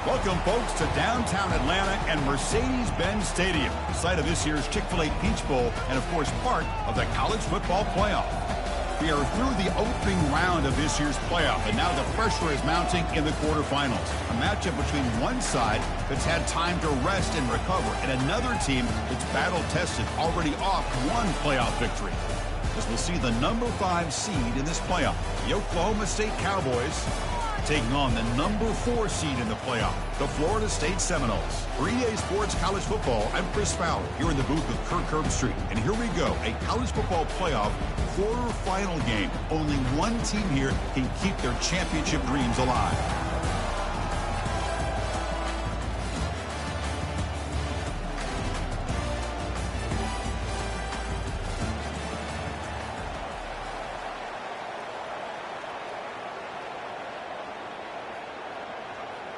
Welcome, folks, to downtown Atlanta and Mercedes-Benz Stadium, site of this year's Chick-fil-A Peach Bowl and, of course, part of the college football playoff. We are through the opening round of this year's playoff, and now the pressure is mounting in the quarterfinals. A matchup between one side that's had time to rest and recover, and another team that's battle-tested, already off one playoff victory. As we'll see the number 5 seed in this playoff, the Oklahoma State Cowboys, taking on the number 4 seed in the playoff, the Florida State Seminoles. For EA Sports College Football, I'm Chris Fowler, here in the booth with Kirk Herbstreit. And here we go, a college football playoff quarterfinal game. Only one team here can keep their championship dreams alive.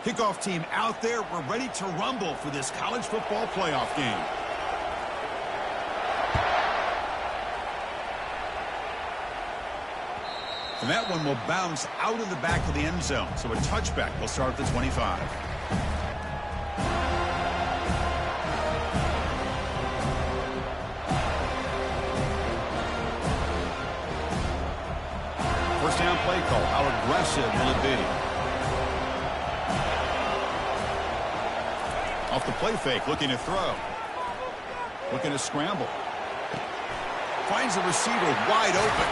Kickoff team out there. We're ready to rumble for this college football playoff game. And that one will bounce out of the back of the end zone. So a touchback will start at the 25. First down play call. How aggressive will it be? Off the play fake, looking to throw. Looking to scramble. Finds the receiver wide open.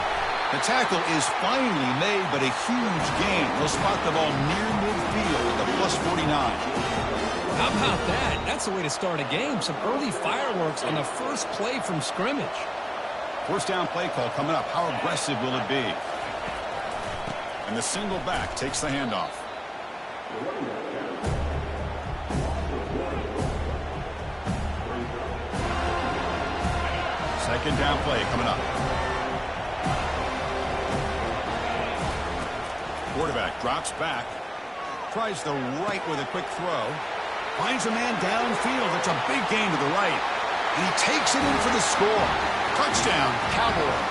The tackle is finally made, but a huge gain. He'll spot the ball near midfield at the plus 49. How about that? That's the way to start a game. Some early fireworks on the first play from scrimmage. First down play call coming up. How aggressive will it be? And the single back takes the handoff. Second down play coming up. Quarterback drops back. Tries the right with a quick throw. Finds a man downfield. That's a big gain to the right. And he takes it in for the score. Touchdown, Cowboys.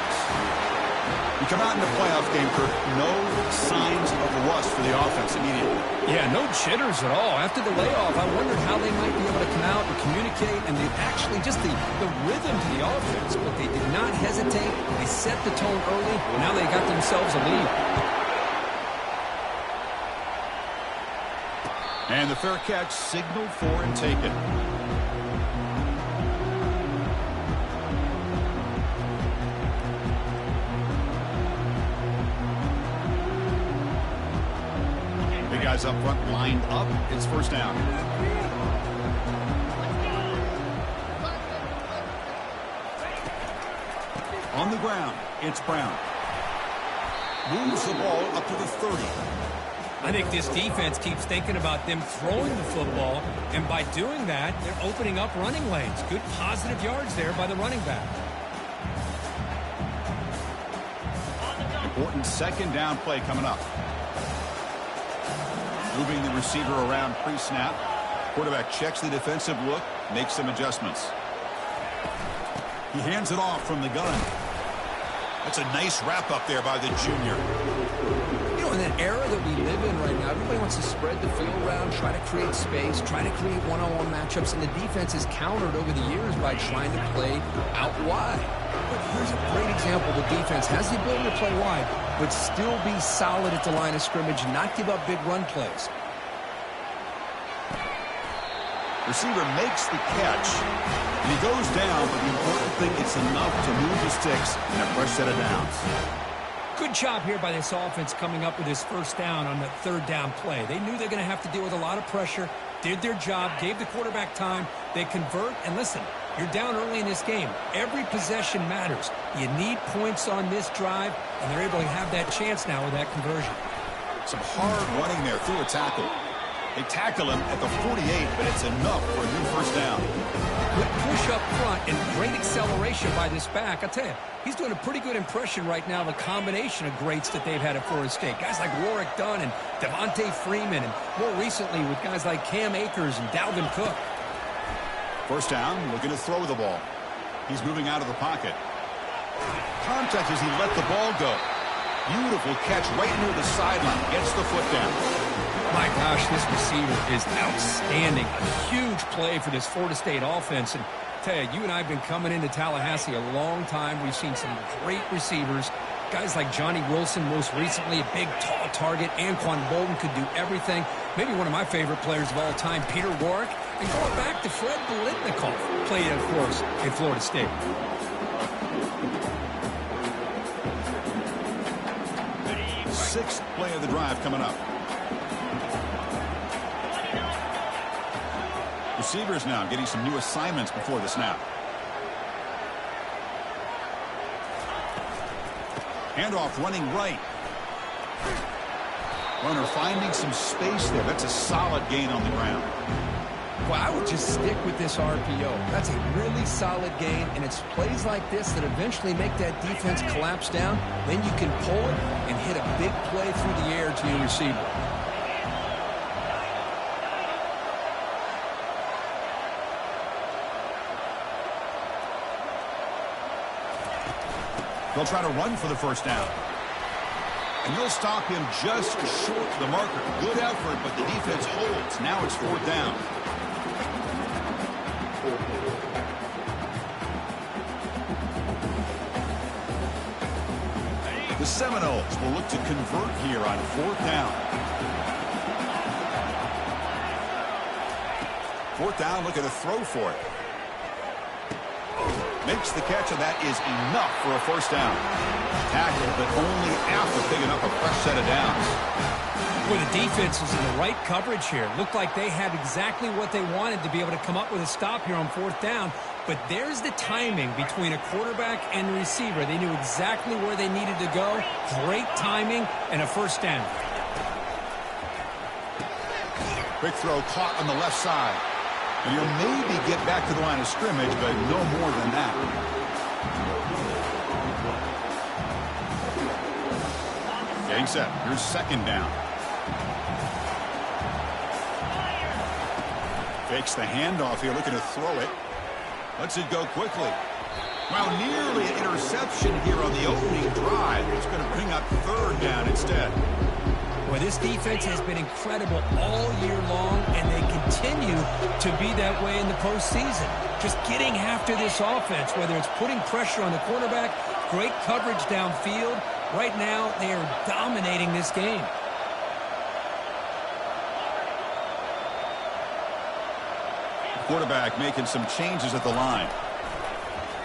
We come out in the playoff game, Kirk. No signs of rust for the offense immediately. Yeah, no jitters at all. After the layoff, I wondered how they might be able to come out and communicate, and they actually just the rhythm to the offense, but they did not hesitate. They set the tone early, and now they got themselves a lead. And the fair catch signaled for and taken. Guys up front lined up. It's first down. On the ground, it's Brown. Moves the ball up to the 30. I think this defense keeps thinking about them throwing the football, and by doing that, they're opening up running lanes. Good positive yards there by the running back. Important second down play coming up. Moving the receiver around pre-snap. Quarterback checks the defensive look, makes some adjustments. He hands it off from the gun. That's a nice wrap up there by the junior. You know, in that era that we live in right now, everybody wants to spread the field around, try to create space, try to create one-on-one matchups, and the defense is countered over the years by trying to play out wide. But here's a great example. The defense has the ability to play wide, but still be solid at the line of scrimmage, not give up big run plays. Receiver makes the catch, and he goes down, but the important thing, it's enough to move the sticks and a fresh set of downs. Good job here by this offense coming up with this first down on the third down play. They knew they're going to have to deal with a lot of pressure, did their job, gave the quarterback time, they convert, and listen, you're down early in this game. Every possession matters. You need points on this drive, and they're able to have that chance now with that conversion. Some hard running there through a tackle. They tackle him at the 48, but it's enough for a new first down. Good push up front and great acceleration by this back. I tell you, he's doing a pretty good impression right now of a combination of greats that they've had at Florida State. Guys like Warwick Dunn and Devontae Freeman, and more recently with guys like Cam Akers and Dalvin Cook. First down, looking to throw the ball. He's moving out of the pocket. Contact as he let the ball go. Beautiful catch right near the sideline. Gets the foot down. My gosh, this receiver is outstanding. A huge play for this Florida State offense. And tell you, you and I have been coming into Tallahassee a long time. We've seen some great receivers. Guys like Johnny Wilson, most recently, a big, tall target. Anquan Bolden could do everything. Maybe one of my favorite players of all time, Peter Warrick. And going back to Fred Biletnikoff, played, of course, in Florida State. Sixth play of the drive coming up. Receivers now getting some new assignments before the snap. Handoff running right. Runner finding some space there. That's a solid gain on the ground. Well, I would just stick with this RPO. That's a really solid gain, and it's plays like this that eventually make that defense collapse down. Then you can pull it and hit a big play through the air to your receiver. They'll try to run for the first down. And they'll stop him just short of the marker. Good effort, but the defense holds. Now it's fourth down. The Seminoles will look to convert here on fourth down. Fourth down, look at a throw for it. Makes the catch, and that is enough for a first down. Tackle, but only after picking up a fresh set of downs. Well, the defense is in the right coverage here. Looked like they had exactly what they wanted to be able to come up with a stop here on fourth down. But there's the timing between a quarterback and the receiver. They knew exactly where they needed to go. Great timing and a first down. Quick throw caught on the left side. And you'll maybe get back to the line of scrimmage, but no more than that. Getting set. Here's second down. Fakes the handoff here, looking to throw it. Lets it go quickly. Well, nearly an interception here on the opening drive. It's going to bring up third down instead. Well, this defense has been incredible all year long, and they continue to be that way in the postseason. Just getting after this offense, whether it's putting pressure on the quarterback, great coverage downfield. Right now, they are dominating this game. Quarterback making some changes at the line.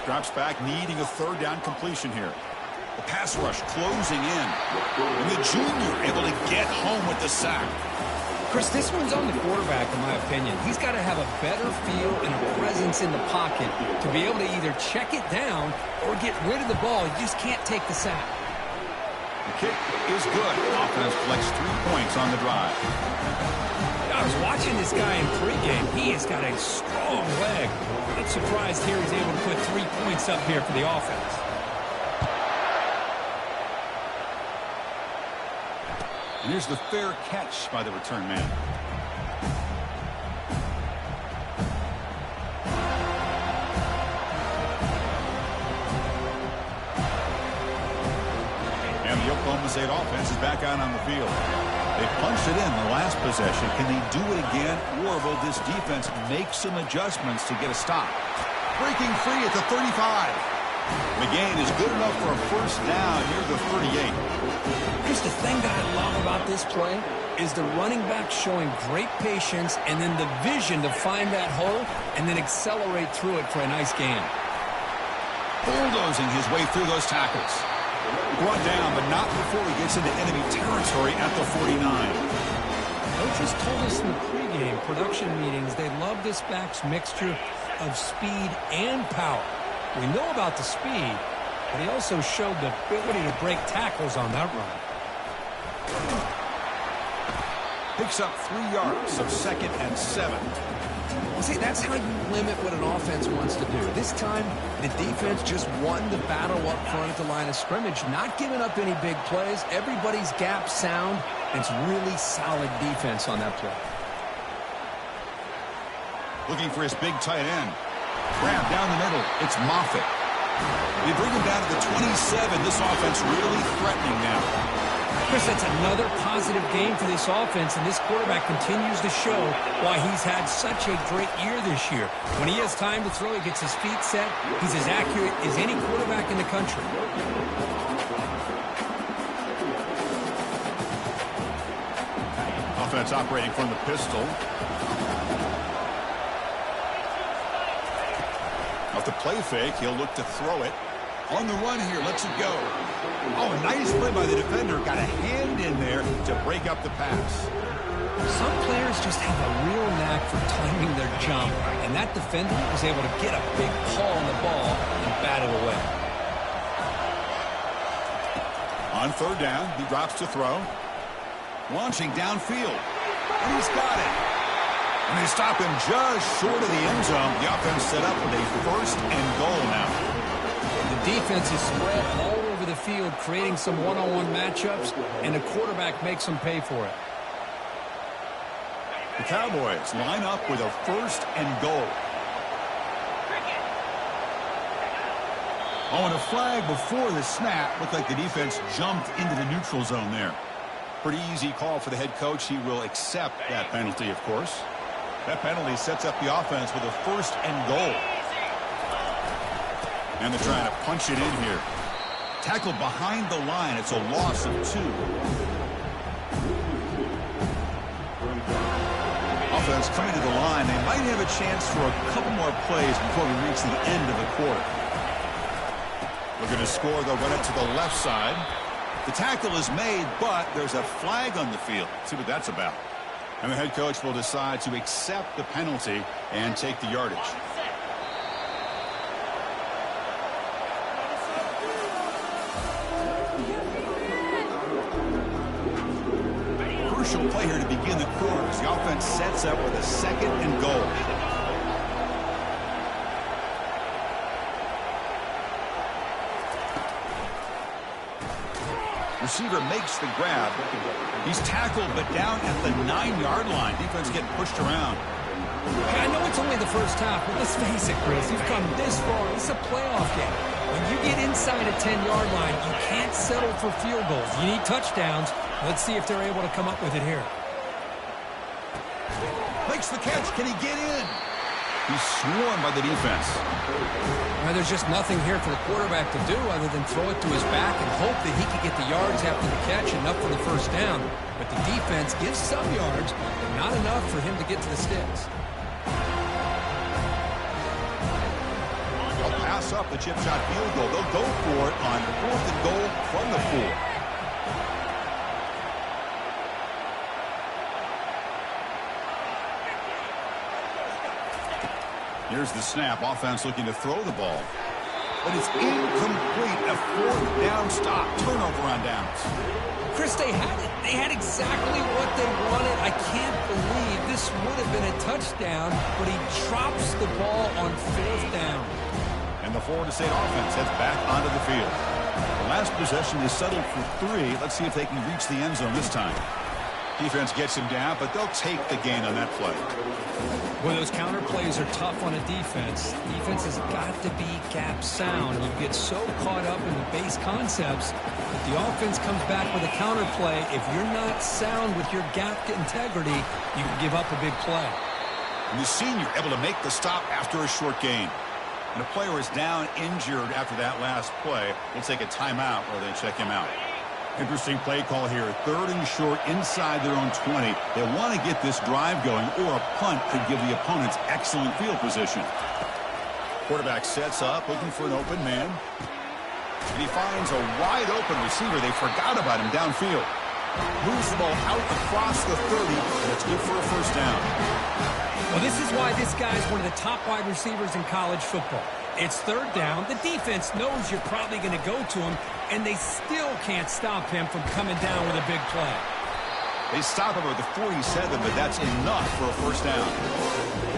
Drops back, needing a third down completion here. The pass rush closing in. And the junior able to get home with the sack. Chris, this one's on the quarterback, in my opinion. He's got to have a better feel and a presence in the pocket to be able to either check it down or get rid of the ball. You just can't take the sack. The kick is good. Offense collects 3 points on the drive. I was watching this guy in pregame. He has got a strong leg. I'm not surprised here he's able to put 3 points up here for the offense. And here's the fair catch by the return man. And the Oklahoma State offense is back out on the field. They punched it in the last possession. Can they do it again, or will this defense make some adjustments to get a stop? Breaking free at the 35. The gain is good enough for a first down near the 38. Just the thing that I love about this play is the running back showing great patience and then the vision to find that hole and then accelerate through it for a nice gain. Bulldozing his way through those tackles. Brought down, but not before he gets into enemy territory at the 49. Coaches told us in the pregame production meetings they love this back's mixture of speed and power. We know about the speed, but he also showed the ability to break tackles on that run. Picks up 3 yards, so 2nd and 7. Well, see, that's how you limit what an offense wants to do. This time, the defense just won the battle up front at the line of scrimmage, not giving up any big plays. Everybody's gap sound. It's really solid defense on that play. Looking for his big tight end. Grab down the middle. It's Moffitt. They bring him down to the 27. This offense really threatening now. Chris, that's another positive game for this offense, and this quarterback continues to show why he's had such a great year this year. When he has time to throw, he gets his feet set. He's as accurate as any quarterback in the country. Offense operating from the pistol. Off the play fake, he'll look to throw it. On the run here, lets it go. Oh, nice play by the defender. Got a hand in there to break up the pass. Some players just have a real knack for timing their jump, and that defender was able to get a big paw on the ball and bat it away. On third down, he drops to throw. Launching downfield, and he's got it. And they stop him just short of the end zone. The offense set up with a first and goal now. The defense is spread all over the field, creating some one-on-one matchups, and the quarterback makes them pay for it. The Cowboys line up with a first and goal. Oh, and a flag before the snap. Looked like the defense jumped into the neutral zone there. Pretty easy call for the head coach. He will accept that penalty, of course. That penalty sets up the offense with a first and goal. And they're trying to punch it in here. Tackled behind the line. It's a loss of 2. Offense coming to the line. They might have a chance for a couple more plays before we reach the end of the quarter. Looking to score. They'll run it to the left side. The tackle is made, but there's a flag on the field. Let's see what that's about. And the head coach will decide to accept the penalty and take the yardage. Crucial play here to begin the quarter as the offense sets up with a second and goal. Receiver makes the grab. He's tackled, but down at the 9-yard line. Defense getting pushed around. I know it's only the first half, but let's face it, Chris. You've come this far. This is a playoff game. When you get inside a 10-yard line, you can't settle for field goals. You need touchdowns. Let's see if they're able to come up with it here. Makes the catch. Can he get in? He's swarmed by the defense. Well, there's just nothing here for the quarterback to do other than throw it to his back and hope that he can get the yards after the catch enough for the first down. But the defense gives some yards, but not enough for him to get to the sticks. They'll pass up the chip shot field goal. They'll go for it on 4th and goal from the 4. Here's the snap. Offense looking to throw the ball. But it's incomplete. A 4th down stop. Turnover on downs. Chris, they had it. They had exactly what they wanted. I can't believe this would have been a touchdown, but he drops the ball on 4th down. And the Florida State offense heads back onto the field. The last possession is settled for 3. Let's see if they can reach the end zone this time. Defense gets him down, but they'll take the gain on that play. Well, those counter plays are tough on a defense. Defense has got to be gap sound. You get so caught up in the base concepts that the offense comes back with a counter play. If you're not sound with your gap integrity, you can give up a big play. And the senior able to make the stop after a short gain. And a player is down injured after that last play. We'll take a timeout while they check him out. Interesting play call here. 3rd and short inside their own 20. They want to get this drive going, or a punt could give the opponents excellent field position. Quarterback sets up, looking for an open man. And he finds a wide open receiver. They forgot about him downfield. Moves the ball out across the 30, and it's good for a first down. Well, this is why this guy's one of the top wide receivers in college football. It's 3rd down. The defense knows you're probably going to go to him, and they still can't stop him from coming down with a big play. They stop him at the 47, but that's enough for a first down.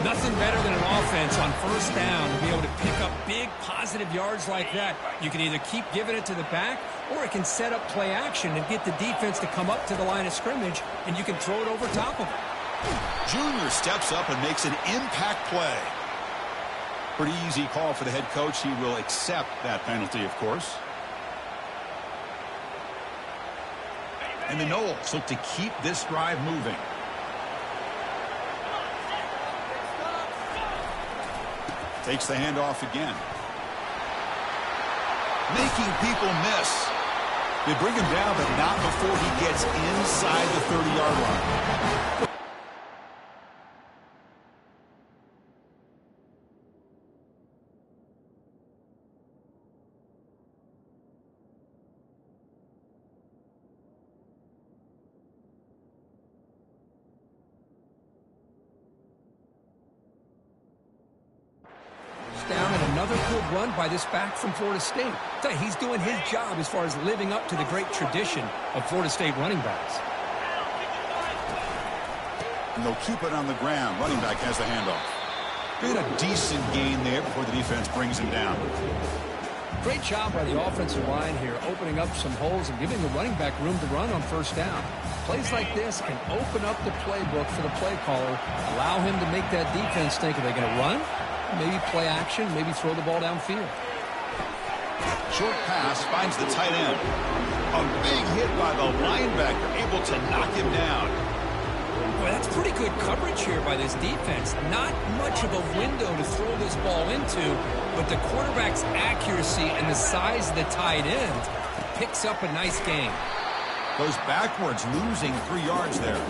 Nothing better than an offense on 1st down to be able to pick up big positive yards like that. You can either keep giving it to the back, or it can set up play action and get the defense to come up to the line of scrimmage, and you can throw it over top of them. Junior steps up and makes an impact play. Pretty easy call for the head coach. He will accept that penalty, of course. And the Knowles look to keep this drive moving. Takes the handoff again. Making people miss. They bring him down, but not before he gets inside the 30-yard line. Down and another good run by this back from Florida State. He's doing his job as far as living up to the great tradition of Florida State running backs. And they'll keep it on the ground. Running back has the handoff. Made a decent gain there before the defense brings him down. Great job by the offensive line here, opening up some holes and giving the running back room to run on first down. Plays like this can open up the playbook for the play caller, allow him to make that defense think, are they going to run? Maybe play action, maybe throw the ball downfield. Short pass finds the tight end. A big hit by the linebacker, able to knock him down. Boy, that's pretty good coverage here by this defense. Not much of a window to throw this ball into, but the quarterback's accuracy and the size of the tight end picks up a nice gain. Goes backwards, losing 3 yards there.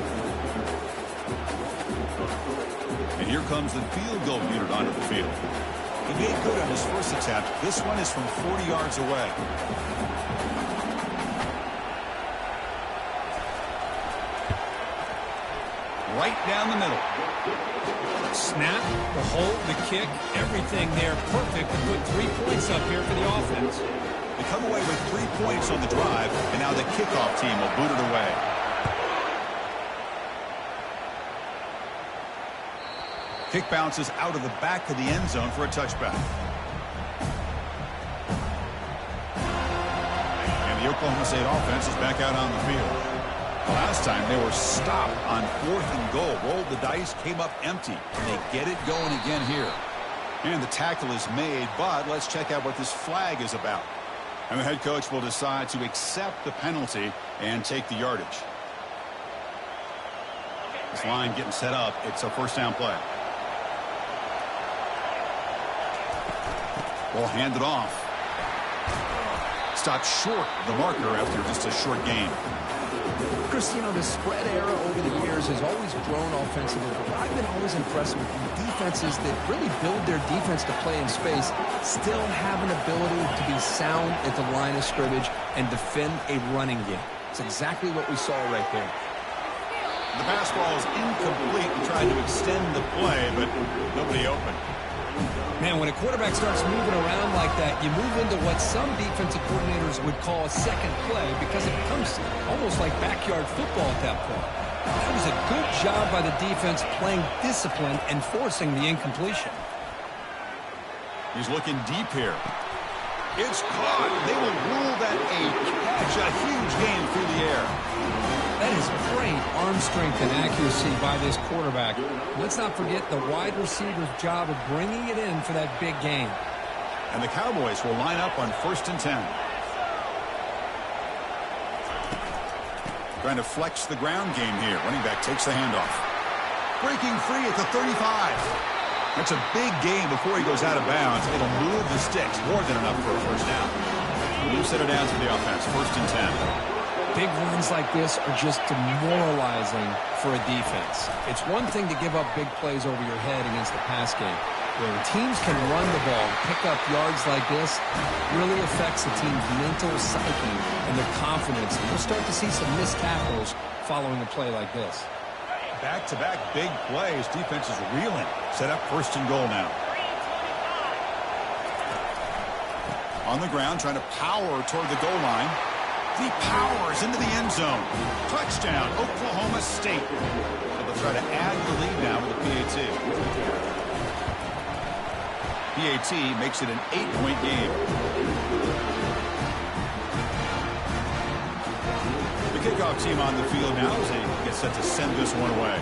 And here comes the field goal unit onto the field. He made good on his first attempt. This one is from 40 yards away. Right down the middle. Snap, the hold, the kick, everything there perfect to put 3 points up here for the offense. They come away with 3 points on the drive, and now the kickoff team will boot it away. Kick bounces out of the back of the end zone for a touchback. And the Oklahoma State offense is back out on the field. Last time they were stopped on 4th and goal. Rolled the dice, came up empty. And they get it going again here. And the tackle is made, but let's check out what this flag is about. And the head coach will decide to accept the penalty and take the yardage. This line getting set up. It's a first down play. Ball handed off. Stopped short of the marker after just a short gain. Chris, you know, the spread era over the years has always grown offensively. But I've been always impressed with defenses that really build their defense to play in space, still have an ability to be sound at the line of scrimmage and defend a running game. It's exactly what we saw right there. The pass ball is incomplete and tried to extend the play, but nobody open. Man, when a quarterback starts moving around like that, you move into what some defensive coordinators would call a second play because it becomes almost like backyard football at that point. That was a good job by the defense playing discipline and forcing the incompletion. He's looking deep here. It's caught. They will rule that a catch, a huge gain through the air. That is great arm strength and accuracy by this quarterback. Let's not forget the wide receiver's job of bringing it in for that big gain. And the Cowboys will line up on 1st and 10. Trying to flex the ground game here. Running back takes the handoff. Breaking free at the 35. That's a big gain before he goes out of bounds. It'll move the sticks. More than enough for a first down. Move set it down to the offense. 1st and 10. Big runs like this are just demoralizing for a defense. It's one thing to give up big plays over your head against the pass game. When teams can run the ball, pick up yards like this, it really affects the team's mental psyche and their confidence. And you'll start to see some missed tackles following a play like this. Back-to-back big plays. Defense is reeling. Set up 1st and goal now. On the ground, trying to power toward the goal line. He powers into the end zone. Touchdown, Oklahoma State. They'll try to add the lead now with the PAT. PAT makes it an 8-point game. The kickoff team on the field now as they get set to send this one away.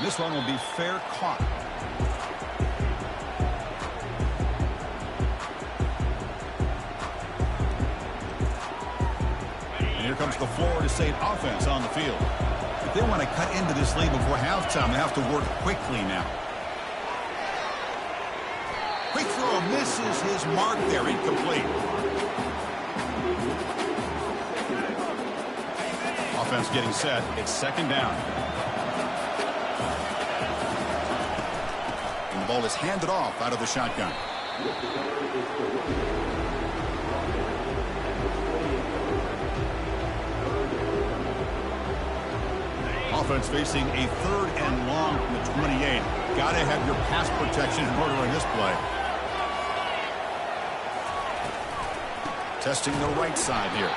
This one will be fair caught. And here comes the Florida State offense on the field. If they want to cut into this lead before halftime, they have to work quickly now. Quick throw misses his mark there, incomplete. Offense getting set. It's second down. And the ball is handed off out of the shotgun. Offense facing a 3rd and long from the 28. Got to have your pass protection in order on this play. Testing the right side here.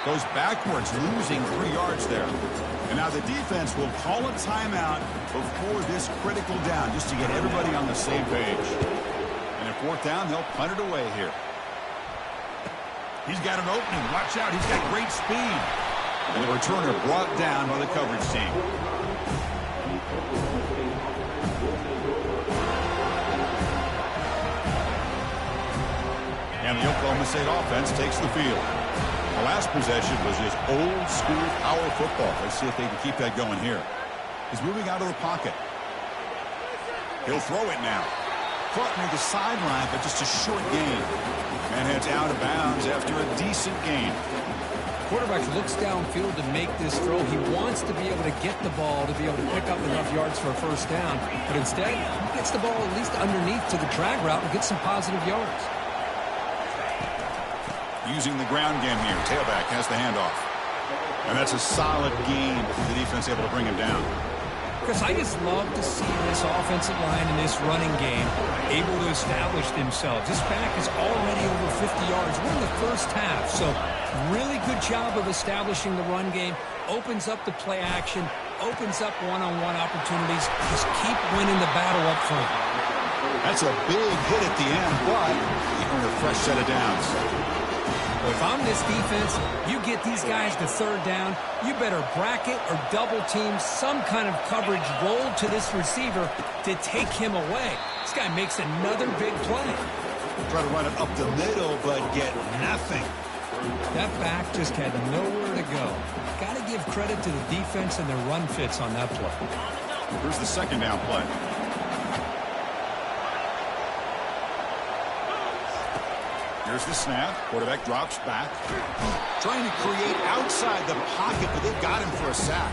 Goes backwards, losing 3 yards there. And now the defense will call a timeout before this critical down, just to get everybody on the same page. And at 4th down, they'll punt it away here. He's got an opening. Watch out. He's got great speed. And the returner brought down by the coverage team. And the Oklahoma State offense takes the field. The last possession was just old-school power football. Let's see if they can keep that going here. He's moving out of the pocket. He'll throw it now. Caught near the sideline, but just a short gain. And heads out of bounds after a decent gain. Quarterback looks downfield to make this throw. He wants to be able to get the ball to be able to pick up enough yards for a first down. But instead, he gets the ball at least underneath to the drag route and gets some positive yards. Using the ground game here. Tailback has the handoff. And that's a solid gain. The defense able to bring him down. Chris, I just love to see this offensive line and this running game able to establish themselves. This back is already over 50 yards. We're in the first half, so really good job of establishing the run game. Opens up the play action, opens up one-on-one opportunities. Just keep winning the battle up front. That's a big hit at the end, but you earn a fresh set of downs. If I'm this defense, you get these guys to 3rd down, you better bracket or double team some kind of coverage roll to this receiver to take him away. This guy makes another big play. Try to run it up the middle, but get nothing. That back just had nowhere to go. Got to give credit to the defense and their run fits on that play. Here's the second down play. Here's the snap. Quarterback drops back. Trying to create outside the pocket, but they've got him for a sack.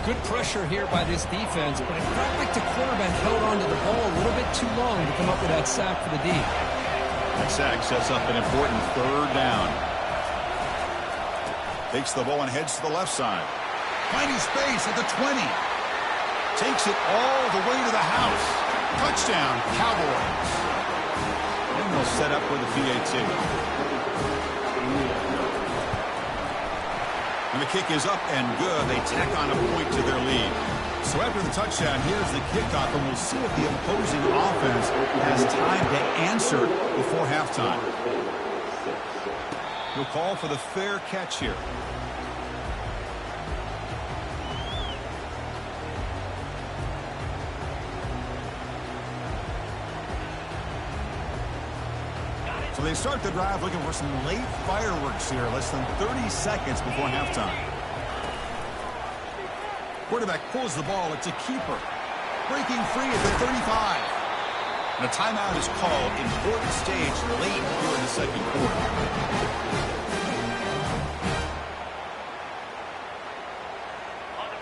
Good pressure here by this defense, but it felt like the quarterback held onto the ball a little bit too long to come up with that sack for the D. That sack sets up an important 3rd down. Takes the ball and heads to the left side. Finding space at the 20. Takes it all the way to the house. Touchdown, Cowboys. And they'll set up with a PAT. And the kick is up and good. They tack on a point to their lead. So after the touchdown, here's the kickoff, and we'll see if the opposing offense has time to answer before halftime. We'll call for the fair catch here. So they start the drive looking for some late fireworks here, less than 30 seconds before halftime. Quarterback pulls the ball. It's a keeper. Breaking free at the 35. And a timeout is called. Important stage late here in the second quarter.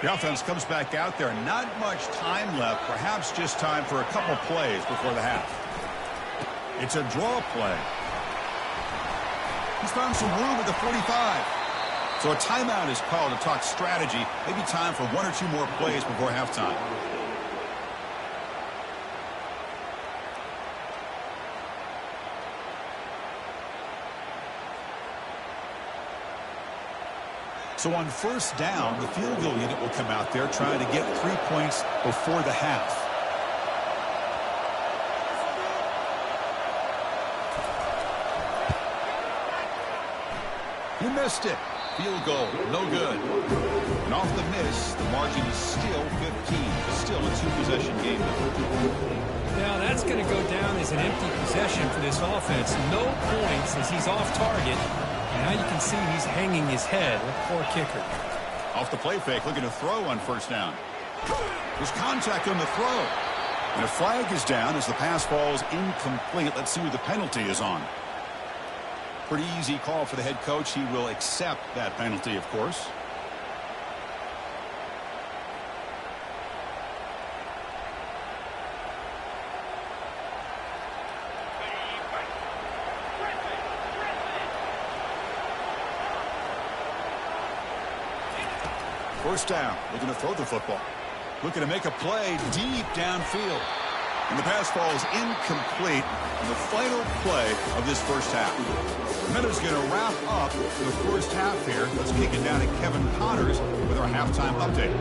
The offense comes back out there. Not much time left. Perhaps just time for a couple plays before the half. It's a draw play. He's found some room at the 45. So a timeout is called to talk strategy. Maybe time for 1 or 2 more plays before halftime. So on first down, the field goal unit will come out there trying to get 3 points before the half. He missed it. Field goal, no good. And off the miss, the margin is still 15. Still a 2-possession game. Now that's going to go down as an empty possession for this offense. No points as he's off target. Now you can see he's hanging his head. Poor kicker. Off the play fake, looking to throw on first down. There's contact on the throw. And a flag is down as the pass falls incomplete. Let's see who the penalty is on. Pretty easy call for the head coach. He will accept that penalty, of course. First down, looking to throw the football. Looking to make a play deep downfield. And the pass falls incomplete on the final play of this first half. The minute's going to wrap up the first half here. Let's kick it down to Kevin Connors with our halftime update.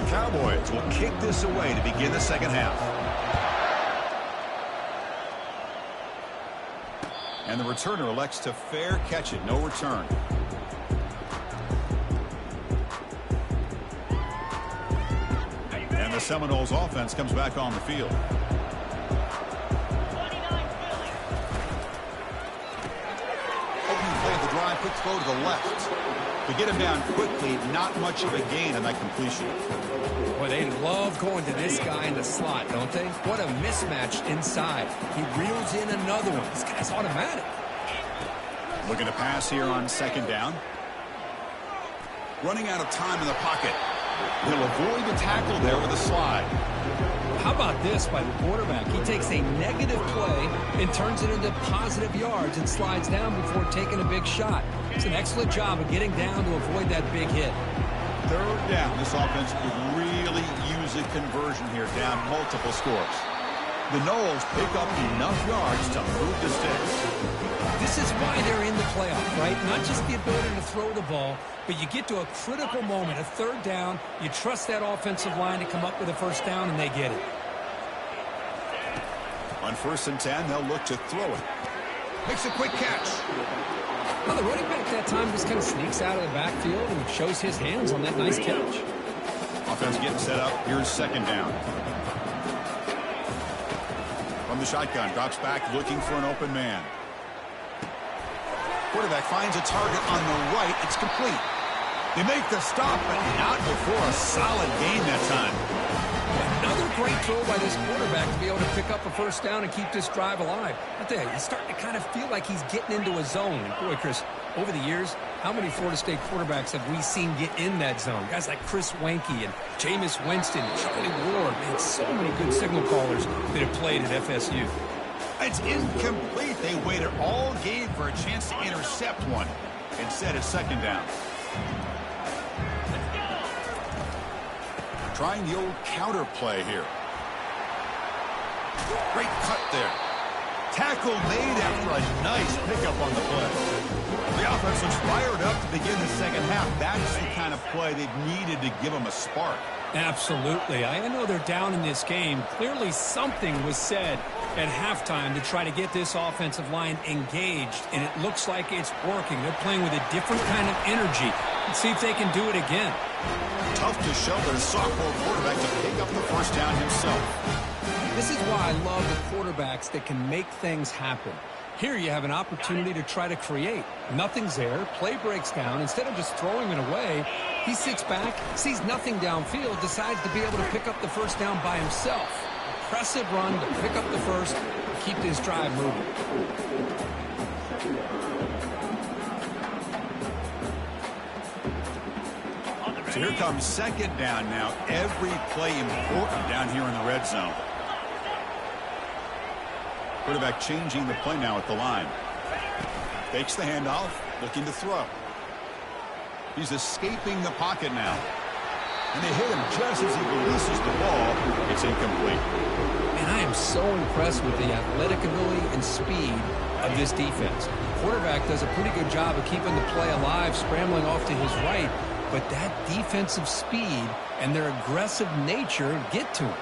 The Cowboys will kick this away to begin the second half. And the returner elects to fair catch it. No return. And the Seminoles offense comes back on the field. Opening play of the drive, quick throw to the left. To get him down quickly, not much of a gain on that completion. Boy, they love going to this guy in the slot, don't they? What a mismatch inside. He reels in another one. This guy's automatic. Looking to pass here on second down. Running out of time in the pocket. He'll avoid the tackle there with a slide. How about this by the quarterback? He takes a negative play and turns it into positive yards and slides down before taking a big shot. It's an excellent job of getting down to avoid that big hit. Third down. This offense could really use a conversion here, down multiple scores. The Noles pick up enough yards to move the sticks. This is why they're in the playoff, right? Not just the ability to throw the ball, but you get to a critical moment, a third down, you trust that offensive line to come up with a first down, and they get it. On 1st and 10, they'll look to throw it. Makes a quick catch. Well, the running back that time just kind of sneaks out of the backfield and shows his hands on that nice catch. Offense getting set up. Here's second down. From the shotgun, drops back looking for an open man. Quarterback finds a target on the right. It's complete. They make the stop, but not before a solid gain that time. Another great throw by this quarterback to be able to pick up a first down and keep this drive alive. I tell you, he's starting to kind of feel like he's getting into a zone. And boy, Chris, over the years, how many Florida State quarterbacks have we seen get in that zone? Guys like Chris Wanke and Jameis Winston, Charlie Ward, man, so many good signal callers that have played at FSU. It's incomplete. They waited all game for a chance to intercept one. Instead, it's second down. Trying the old counter play here. Great cut there. Tackle made after a nice pickup on the play. The offense looks fired up to begin the second half. That's the kind of play they've needed to give them a spark. Absolutely. I know they're down in this game. Clearly something was said at halftime to try to get this offensive line engaged, and it looks like it's working. They're playing with a different kind of energy. Let's see if they can do it again. Tough to show their sophomore quarterback to pick up the first down himself. This is why I love the quarterbacks that can make things happen. Here you have an opportunity to try to create. Nothing's there. Play breaks down. Instead of just throwing it away, he sits back, sees nothing downfield, decides to be able to pick up the first down by himself. Impressive run to pick up the first, keep this drive moving. So here comes second down now. Every play important down here in the red zone. Quarterback changing the play now at the line. Fakes the handoff, looking to throw. He's escaping the pocket now. And they hit him just as he releases the ball. It's incomplete. And I am so impressed with the athletic ability and speed of this defense. The quarterback does a pretty good job of keeping the play alive, scrambling off to his right. But that defensive speed and their aggressive nature get to him.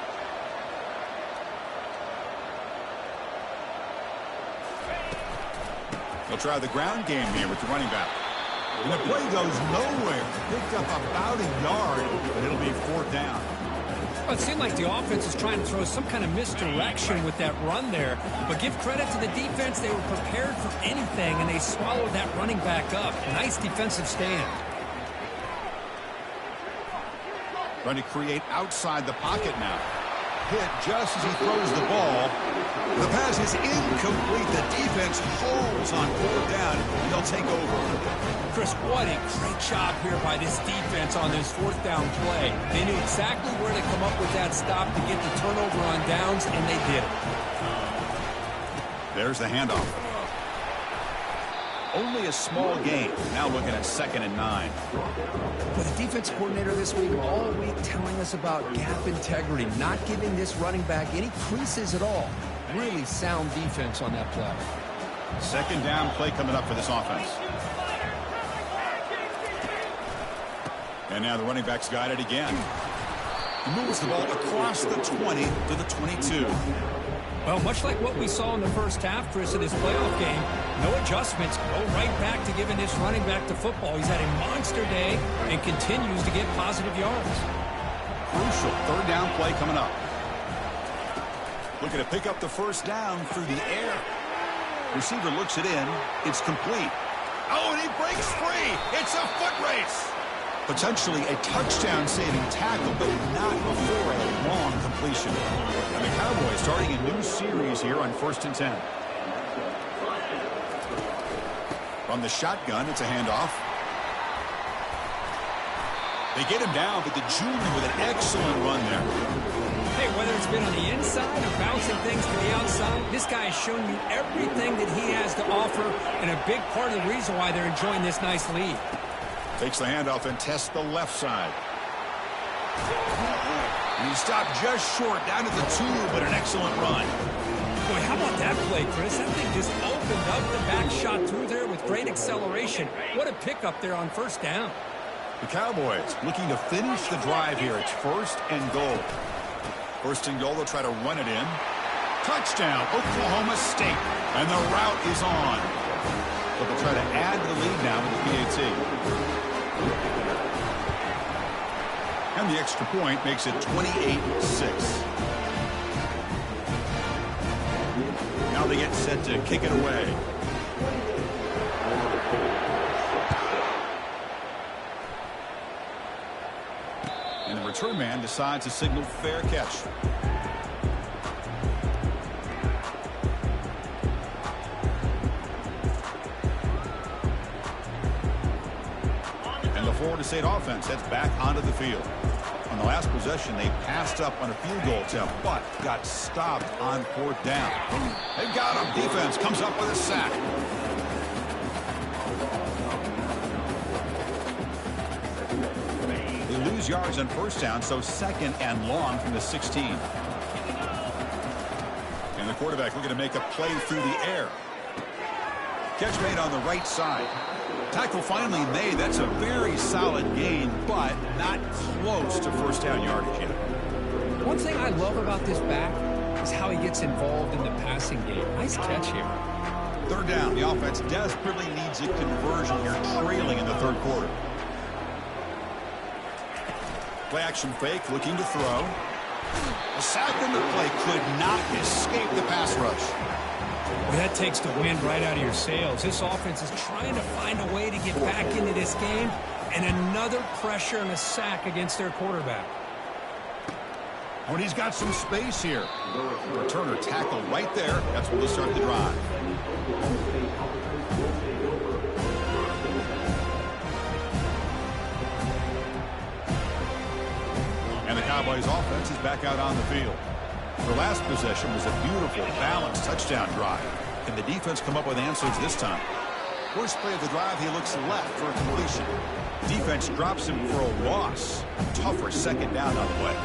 They'll try the ground game here with the running back. And the play goes nowhere. Picked up about a yard, but it'll be fourth down. Well, it seemed like the offense was trying to throw some kind of misdirection with that run there. But give credit to the defense. They were prepared for anything, and they swallowed that running back up. Nice defensive stand. Trying to create outside the pocket now. Hit just as he throws the ball. The pass is incomplete. The defense holds on 4th down. They'll take over. Chris, what a great job here by this defense on this 4th down play. They knew exactly where to come up with that stop to get the turnover on downs, and they did it. There's the handoff. Only a small gain. Now looking at 2nd and 9. Well, the defense coordinator this week, all week telling us about gap integrity, not giving this running back any creases at all. Really sound defense on that play. 2nd down play coming up for this offense. And now the running back's got it again. He moves the ball across the 20 to the 22. Well, much like what we saw in the first half, Chris, of this playoff game, no adjustments. Go right back to giving this running back to football. He's had a monster day and continues to get positive yards. Crucial 3rd down play coming up. Looking to pick up the 1st down through the air. Receiver looks it in. It's complete. Oh, and he breaks free. It's a foot race. Potentially a touchdown-saving tackle, but not before a long completion. And the Cowboys starting a new series here on 1st and 10. From the shotgun, it's a handoff. They get him down, but the junior with an excellent run there. Hey, whether it's been on the inside or bouncing things to the outside, this guy has shown you everything that he has to offer, and a big part of the reason why they're enjoying this nice lead. Takes the handoff and tests the left side. And he stopped just short, down to the 2, but an excellent run. Boy, how about that play, Chris? That thing just opened up the back shot through there with great acceleration. What a pickup there on 1st down. The Cowboys looking to finish the drive here. It's 1st and goal. 1st and goal, they'll try to run it in. Touchdown, Oklahoma State. And the route is on. But they'll try to add to the lead now with the PAT. And the extra point makes it 28-6. Now they get set to kick it away. And the return man decides to signal fair catch. And the Florida State offense heads back onto the field. On the last possession, they passed up on a field goal attempt, but got stopped on 4th down. They've got him. Defense comes up with a sack. They lose yards on 1st down, so 2nd and long from the 16. And the quarterback looking to make a play through the air. Catch made on the right side. Tackle finally made. That's a very solid gain, but not close to 1st down yardage yet. One thing I love about this back is how he gets involved in the passing game. Nice catch here. 3rd down. The offense desperately needs a conversion here, trailing in the 3rd quarter. Play action fake, looking to throw. A sack in the play could not escape the pass rush. Well, that takes the wind right out of your sails. This offense is trying to find a way to get back into this game, and another pressure and a sack against their quarterback. Oh, and he's got some space here. Returner tackle right there. That's where they start the drive. And the Cowboys offense is back out on the field. Their last possession was a beautiful, balanced touchdown drive. Can the defense come up with answers this time? First play of the drive, he looks left for a completion. Defense drops him for a loss. Tougher 2nd down on the way.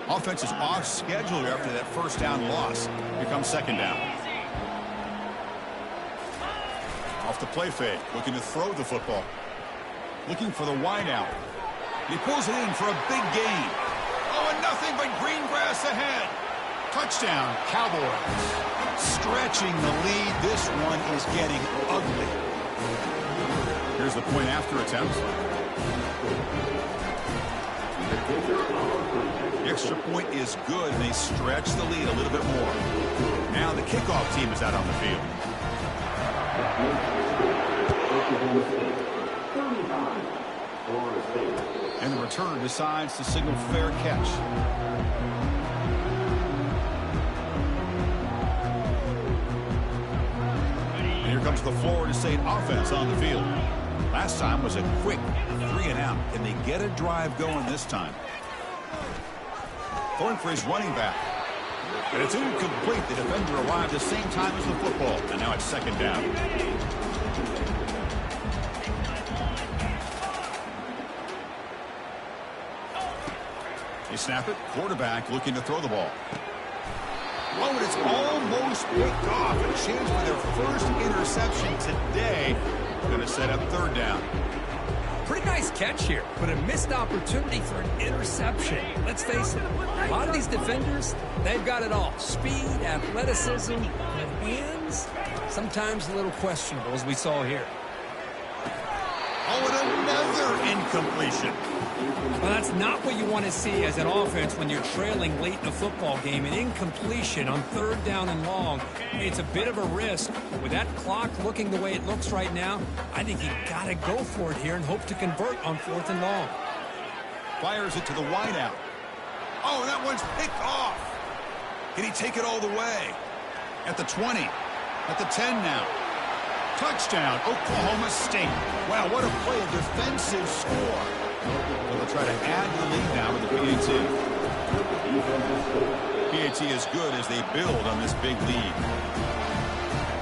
Offense is off schedule after that first down loss. Here comes second down. Off the play fake, looking to throw the football. Looking for the wide out. He pulls it in for a big gain. Oh, and nothing but green grass ahead. Touchdown, Cowboys. Stretching the lead. This one is getting ugly. Here's the point after attempt. The extra point is good, and they stretch the lead a little bit more. Now the kickoff team is out on the field. And the returner decides to signal fair catch. And here comes the Florida State offense on the field. Last time was a quick 3-and-out. Can they get a drive going this time? Throwing for his running back. And it's incomplete. The defender arrived the same time as the football. And now it's second down. They snap it. Quarterback looking to throw the ball. Oh, and it's almost picked off. A chance for their first interception today. Going to set up third down. Pretty nice catch here, but a missed opportunity for an interception. Let's face it, a lot of these defenders, they've got it all. Speed, athleticism, but hands, sometimes a little questionable, as we saw here. Oh, and another incompletion. Well, that's not what you want to see as an offense when you're trailing late in a football game. An incompletion on third down and long. It's a bit of a risk. But with that clock looking the way it looks right now, I think you got to go for it here and hope to convert on fourth and long. Fires it to the wideout. Oh, that one's picked off. Can he take it all the way? At the 20. At the 10 now. Touchdown, Oklahoma State. Wow, what a play, a defensive score. So they'll try to add to the lead now with the PAT. PAT is good as they build on this big lead.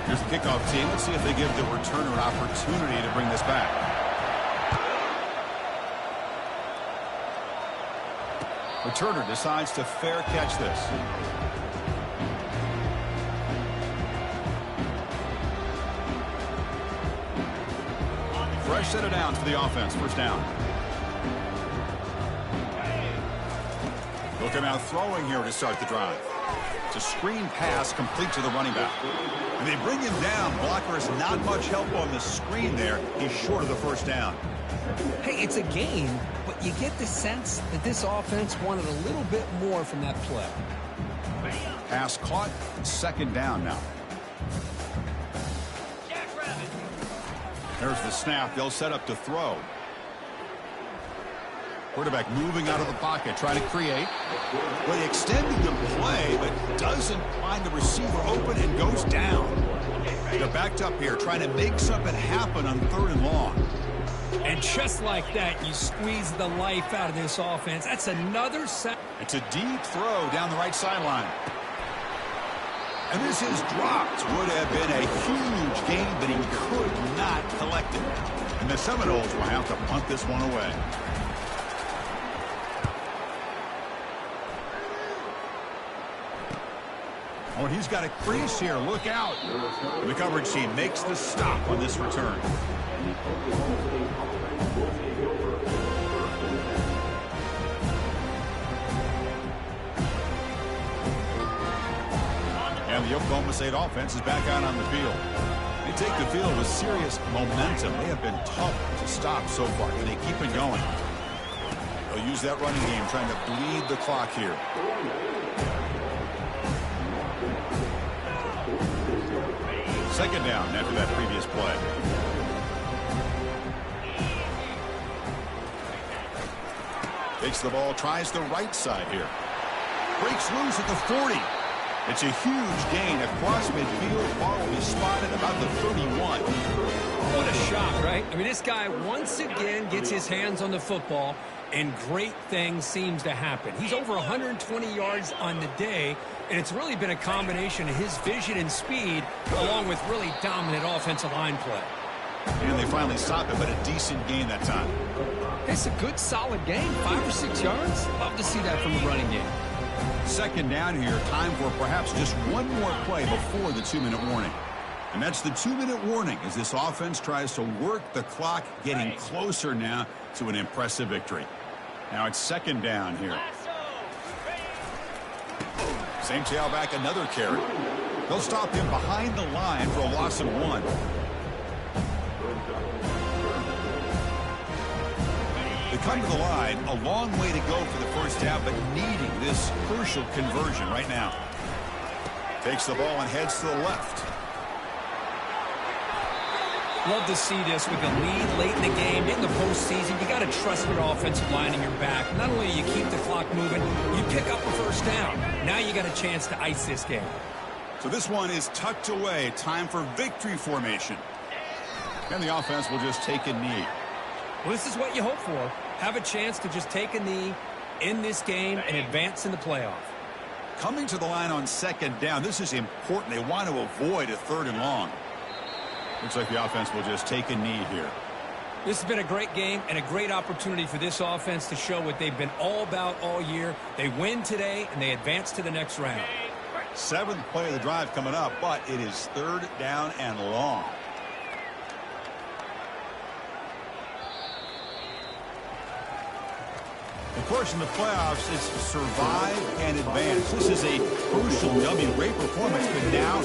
Here's the kickoff team. Let's see if they give the returner an opportunity to bring this back. Returner decides to fair catch this. Fresh set of downs for the offense. First down. Look at now throwing here to start the drive. It's a screen pass complete to the running back. And they bring him down. Blockers not much help on the screen there. He's short of the first down. Hey, it's a game, but you get the sense that this offense wanted a little bit more from that play. Pass caught. Second down now. There's the snap. They'll set up to throw. Quarterback moving out of the pocket, trying to create. Well, he extended the play, but doesn't find the receiver open and goes down. They're backed up here, trying to make something happen on third and long. And just like that, you squeeze the life out of this offense. That's another set. It's a deep throw down the right sideline. And this is dropped. Would have been a huge gain, but he could not collect it. And the Seminoles will have to punt this one away. Oh, and he's got a crease here. Look out. The coverage team makes the stop on this return. And the Oklahoma State offense is back out on the field. They take the field with serious momentum. They have been tough to stop so far. Can they keep it going? They'll use that running game, trying to bleed the clock here. Second down after that previous play. Takes the ball, tries the right side here. Breaks loose at the 40. It's a huge gain across midfield. Ball will be spotted about the 31. What a shot, right? I mean, this guy once again gets his hands on the football, and great things seems to happen. He's over 120 yards on the day, and it's really been a combination of his vision and speed, along with really dominant offensive line play. And they finally stop it, but a decent gain that time. It's a good, solid game. 5 or 6 yards. Love to see that from the running game. Second down here, time for perhaps just one more play before the 2-minute warning. And that's the 2-minute warning as this offense tries to work the clock, getting closer now to an impressive victory. Now it's second down here. Same tailback, another carry. They'll stop him behind the line for a loss of 1. They come to the line, a long way to go for the first half, but needing this crucial conversion right now. Takes the ball and heads to the left. Love to see this with a lead late in the game. In the postseason, you got to trust your offensive line in your back. Not only do you keep the clock moving, you pick up a first down. Now you got a chance to ice this game. So this one is tucked away. Time for victory formation. And the offense will just take a knee. Well, this is what you hope for. Have a chance to just take a knee in this game and advance in the playoff. Coming to the line on second down, this is important. They want to avoid a 3rd and long. Looks like the offense will just take a knee here. This has been a great game and a great opportunity for this offense to show what they've been all about all year. They win today, and they advance to the next round. 7th play of the drive coming up, but it is 3rd down and long. Of course, in the playoffs, it's survive and advance. This is a crucial W. Great performance, but now